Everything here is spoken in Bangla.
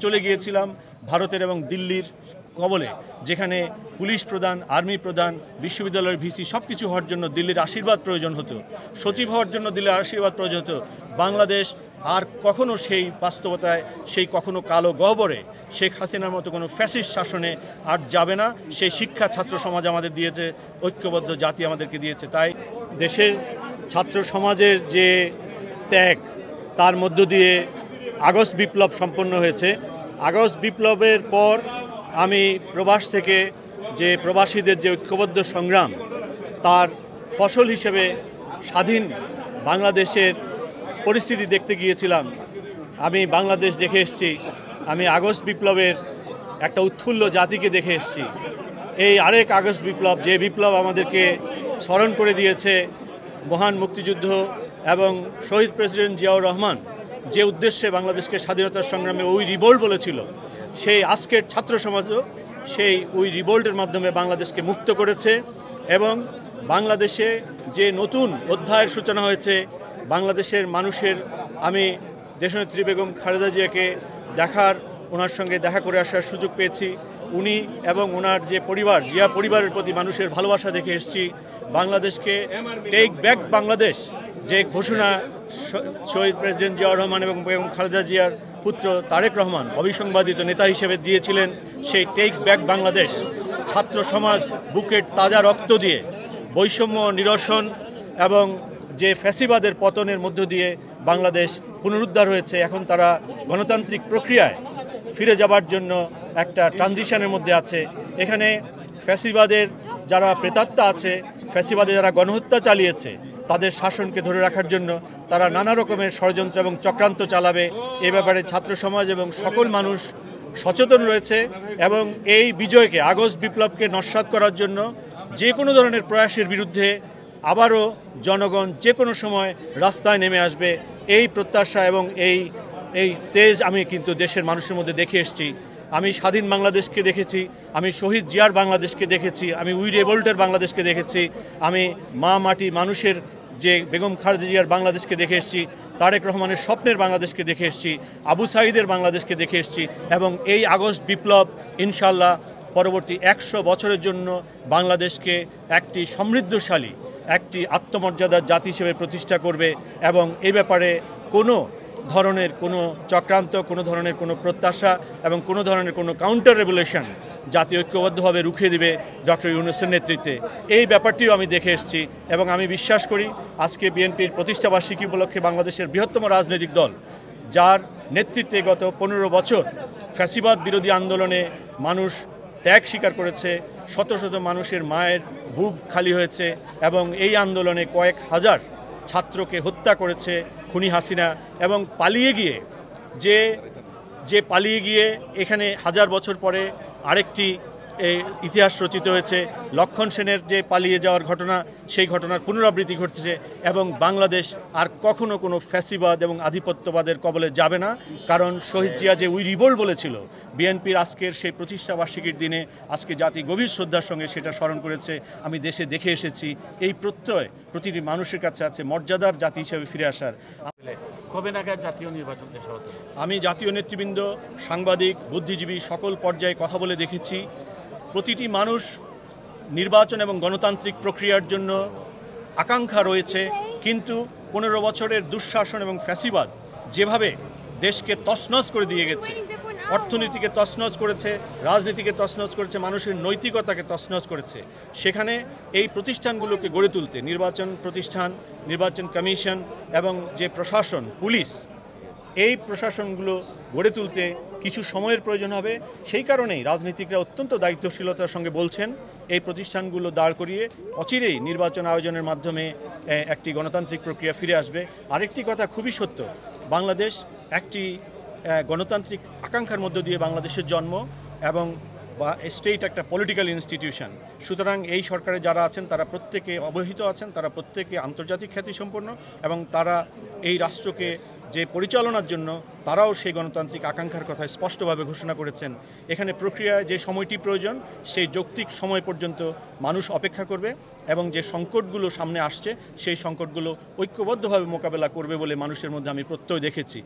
চলে গিয়েছিলাম ভারতের এবং দিল্লির কবলে, যেখানে পুলিশ প্রধান, আর্মি প্রধান, বিশ্ববিদ্যালয়ের ভিসি সব কিছু হওয়ার জন্য দিল্লির আশীর্বাদ প্রয়োজন হতো, সচিব হওয়ার জন্য দিল্লির আশীর্বাদ প্রয়োজন হতো। বাংলাদেশ আর কখনো সেই বাস্তবতায়, সেই কখনো কালো গহ্বরে শেখ হাসিনার মতো কোনো ফ্যাসিস্ট শাসনে আর যাবে না। সেই শিক্ষা ছাত্র সমাজ আমাদের দিয়েছে, ঐক্যবদ্ধ জাতি আমাদেরকে দিয়েছে। তাই দেশের ছাত্র সমাজের যে ত্যাগ, তার মধ্য দিয়ে আগস্ট বিপ্লব সম্পন্ন হয়েছে। আগস্ট বিপ্লবের পর আমি প্রবাস থেকে যে প্রবাসীদের যে ঐক্যবদ্ধ সংগ্রাম, তার ফসল হিসেবে স্বাধীন বাংলাদেশের পরিস্থিতি দেখতে গিয়েছিলাম। আমি বাংলাদেশ দেখে এসেছি, আমি আগস্ট বিপ্লবের একটা উৎফুল্ল জাতিকে দেখে এসেছি। এই আরেক আগস্ট বিপ্লব, যে বিপ্লব আমাদেরকে স্মরণ করে দিয়েছে মহান মুক্তিযুদ্ধ এবং শহীদ প্রেসিডেন্ট জিয়াউর রহমান যে উদ্দেশ্যে বাংলাদেশকে স্বাধীনতার সংগ্রামে ওই রিভোল্ট বলেছিল, সেই আজকের ছাত্র সমাজও সেই ওই রিভোল্টের মাধ্যমে বাংলাদেশকে মুক্ত করেছে। এবং বাংলাদেশে যে নতুন অধ্যায়ের সূচনা হয়েছে, বাংলাদেশের মানুষের, আমি দেশনেত্রী বেগম খালেদা জিয়াকে ওনার সঙ্গে দেখা করে আসার সুযোগ পেয়েছি। উনি এবং ওনার যে পরিবার, জিয়া পরিবারের প্রতি মানুষের ভালোবাসা দেখে এসেছি। বাংলাদেশকে টেক ব্যাক বাংলাদেশ যে ঘোষণা শহীদ প্রেসিডেন্ট জিয়াউর রহমান এবং বেগম খালেদা জিয়ার পুত্র তারেক রহমান অবিসংবাদিত নেতা হিসেবে দিয়েছিলেন, সেই টেক ব্যাক বাংলাদেশ ছাত্র সমাজ বুকের তাজা রক্ত দিয়ে বৈষম্য নিরসন এবং যে ফ্যাসিবাদের পতনের মধ্য দিয়ে বাংলাদেশ পুনরুদ্ধার হয়েছে। এখন তারা গণতান্ত্রিক প্রক্রিয়ায় ফিরে যাবার জন্য একটা ট্রানজিশনের মধ্যে আছে। এখানে ফ্যাসিবাদের যারা প্রেতাত্মা আছে, ফ্যাসিবাদে যারা গণহত্যা চালিয়েছে, তাদের শাসনকে ধরে রাখার জন্য তারা নানা রকমের ষড়যন্ত্র এবং চক্রান্ত চালাবে। এ ব্যাপারে ছাত্র সমাজ এবং সকল মানুষ সচেতন রয়েছে এবং এই বিজয়কে, আগস্ট বিপ্লবকে নস্যাৎ করার জন্য যে কোনো ধরনের প্রয়াসের বিরুদ্ধে আবারও জনগণ যে কোনো সময় রাস্তায় নেমে আসবে, এই প্রত্যাশা এবং এই তেজ আমি কিন্তু দেশের মানুষের মধ্যে দেখে এসেছি। আমি স্বাধীন বাংলাদেশকে দেখেছি, আমি শহীদ জিয়ার বাংলাদেশকে দেখেছি, আমি উই রেভোল্টের বাংলাদেশকে দেখেছি, আমি মা মাটি মানুষের যে বেগম খালেদা জিয়ার বাংলাদেশকে দেখে এসেছি, তারেক রহমানের স্বপ্নের বাংলাদেশকে দেখে এসেছি, আবু সাঈদের বাংলাদেশকে দেখে এসেছি। এবং এই আগস্ট বিপ্লব ইনশাল্লাহ পরবর্তী 100 বছরের জন্য বাংলাদেশকে একটি সমৃদ্ধশালী, একটি আত্মমর্যাদার জাতি হিসেবে প্রতিষ্ঠা করবে। এবং এই ব্যাপারে কোনো ধরনের কোনো চক্রান্ত, কোনো ধরনের কোনো প্রত্যাশা এবং কোনো ধরনের কোনো কাউন্টার রেভুলেশন জাতি ঐক্যবদ্ধভাবে রুখে দিবে ডক্টর ইউনূসের নেতৃত্বে। এই ব্যাপারটিও আমি দেখে এসেছি এবং আমি বিশ্বাস করি আজকে বিএনপির প্রতিষ্ঠাবার্ষিকী উপলক্ষে বাংলাদেশের বৃহত্তম রাজনৈতিক দল, যার নেতৃত্বে গত 15 বছর ফ্যাসিবাদ বিরোধী আন্দোলনে মানুষ ত্যাগ স্বীকার করেছে, শত শত মানুষের মায়ের বুক খালি হয়েছে এবং এই আন্দোলনে কয়েক হাজার ছাত্রকে হত্যা করেছে খুনি হাসিনা। এবং পালিয়ে গিয়ে এখানে হাজার বছর পরে আরেকটি ইতিহাস রচিত হয়েছে। লক্ষণ সেনের যে পালিয়ে যাওয়ার ঘটনা, সেই ঘটনার পুনরাবৃত্তি ঘটছে এবং বাংলাদেশ আর কখনো কোনো ফ্যাসিবাদ এবং আধিপত্যবাদের কবলে যাবে না। কারণ শহীদ জিয়া যে উই রিভোল্ট বলেছিল, বিএনপির আজকের সেই প্রতিষ্ঠাবার্ষিকীর দিনে আজকে জাতি গভীর শ্রদ্ধার সঙ্গে সেটা স্মরণ করেছে। আমি দেশে দেখে এসেছি এই প্রত্যয় প্রতিটি মানুষের কাছে আছে মর্যাদার জাতি হিসেবে ফিরে আসার। কবে নাগাদ জাতীয় নির্বাচন দেশে হতে? আমি জাতীয় নেতৃবৃন্দ, সাংবাদিক, বুদ্ধিজীবী সকল পর্যায়ে কথা বলে দেখেছি, প্রতিটি মানুষ নির্বাচন এবং গণতান্ত্রিক প্রক্রিয়ার জন্য আকাঙ্ক্ষা রয়েছে। কিন্তু 15 বছরের দুঃশাসন এবং ফ্যাসিবাদ যেভাবে দেশকে তছনছ করে দিয়ে গেছে, অর্থনীতিকে তছনছ করেছে, রাজনীতিকে তছনছ করেছে, মানুষের নৈতিকতাকে তছনছ করেছে, সেখানে এই প্রতিষ্ঠানগুলোকে গড়ে তুলতে, নির্বাচন প্রতিষ্ঠান, নির্বাচন কমিশন এবং যে প্রশাসন, পুলিশ, এই প্রশাসনগুলো গড়ে তুলতে কিছু সময়ের প্রয়োজন হবে। সেই কারণেই রাজনীতিকরা অত্যন্ত দায়িত্বশীলতার সঙ্গে বলছেন এই প্রতিষ্ঠানগুলো দাঁড় করিয়ে অচিরেই নির্বাচন আয়োজনের মাধ্যমে একটি গণতান্ত্রিক প্রক্রিয়া ফিরে আসবে। আরেকটি কথা খুবই সত্য, বাংলাদেশ একটি গণতান্ত্রিক আকাঙ্ক্ষার মধ্য দিয়ে বাংলাদেশের জন্ম এবং স্টেট একটা পলিটিক্যাল ইনস্টিটিউশন। সুতরাং এই সরকারে যারা আছেন তারা প্রত্যেকে অবহিত আছেন, তারা প্রত্যেকে আন্তর্জাতিক খ্যাতিসম্পন্ন এবং তারা এই রাষ্ট্রকে যে পরিচালনার জন্য তারাও সেই গণতান্ত্রিক আকাঙ্ক্ষার কথা স্পষ্টভাবে ঘোষণা করেছেন। এখানে প্রক্রিয়ায় যে সময়টি প্রয়োজন, সেই যৌক্তিক সময় পর্যন্ত মানুষ অপেক্ষা করবে এবং যে সংকটগুলো সামনে আসছে সেই সংকটগুলো ঐক্যবদ্ধভাবে মোকাবেলা করবে বলে মানুষের মধ্যে আমি প্রত্যয় দেখেছি।